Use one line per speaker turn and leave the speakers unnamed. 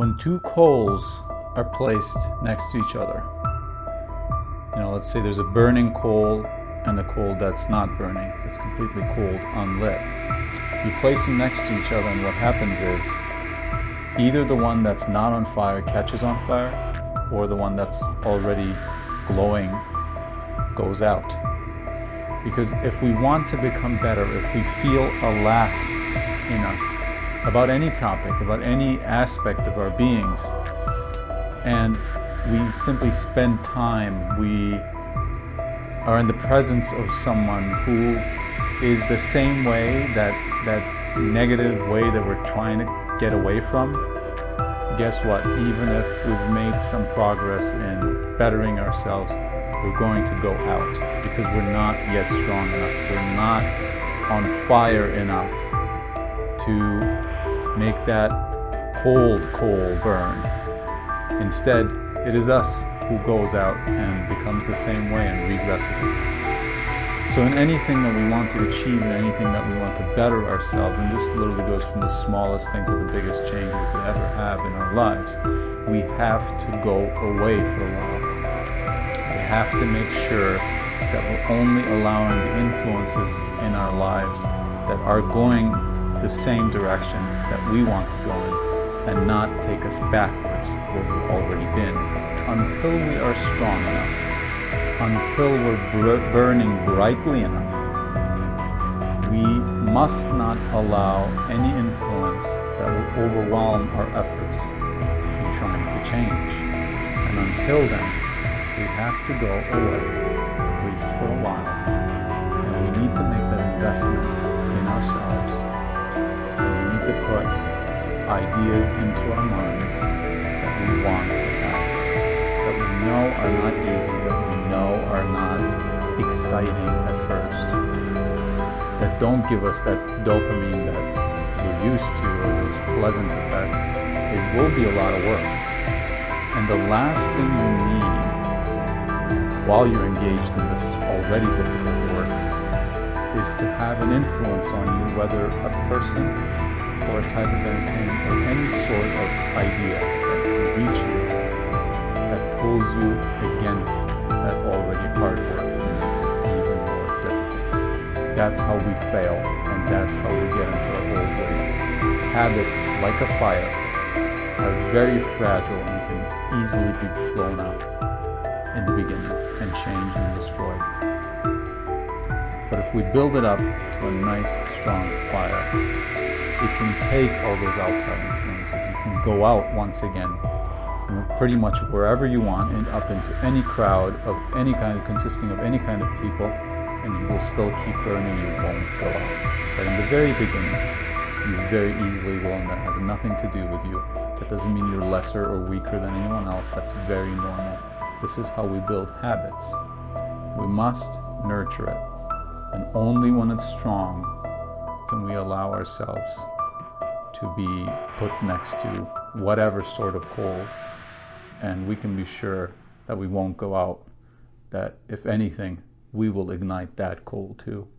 When two coals are placed next to each other, let's say there's a burning coal and a coal that's not burning, it's completely cold, unlit. You place them next to each other, and what happens is either the one that's not on fire catches on fire, or the one that's already glowing goes out. Because if we want to become better, if we feel a lack in us about any topic, about any aspect of our beings, and we simply spend time, we are in the presence of someone who is the same way, that negative way that we're trying to get away from, guess what? Even if we've made some progress in bettering ourselves, we're going to go out because we're not yet strong enough. We're not on fire enough to make that cold coal burn. Instead, it is us who goes out and becomes the same way and regresses it. So in anything that we want to achieve, in anything that we want to better ourselves, and this literally goes from the smallest thing to the biggest change we could ever have in our lives, we have to go away for a while. We have to make sure that we're only allowing the influences in our lives that are going the same direction that we want to go in, and not take us backwards where we've already been, until we are strong enough, until we're burning brightly enough. We must not allow any influence that will overwhelm our efforts in trying to change. And until then, we have to go away, at least for a while, and we need to make that investment in ourselves. And we need to put ideas into our minds that we want to have, that we know are not easy, that we know are not exciting at first, that don't give us that dopamine that we're used to, or those pleasant effects. It will be a lot of work. And the last thing you need while you're engaged in this already difficult work is to have an influence on you, whether a person or a type of entertainment or any sort of idea that can reach you, that pulls you against that already hard work and makes it even more difficult. That's how we fail, and that's how we get into our old ways. Habits, like a fire, are very fragile and can easily be blown up in the beginning and changed and destroyed. But if we build it up to a nice, strong fire, it can take all those outside influences. You can go out once again, pretty much wherever you want, and up into any crowd of any kind, consisting of any kind of people, and you will still keep burning. You won't go out. But in the very beginning, you very easily will, and that has nothing to do with you. That doesn't mean you're lesser or weaker than anyone else. That's very normal. This is how we build habits. We must nurture it. And only when it's strong can we allow ourselves to be put next to whatever sort of coal. And we can be sure that we won't go out, that if anything, we will ignite that coal too.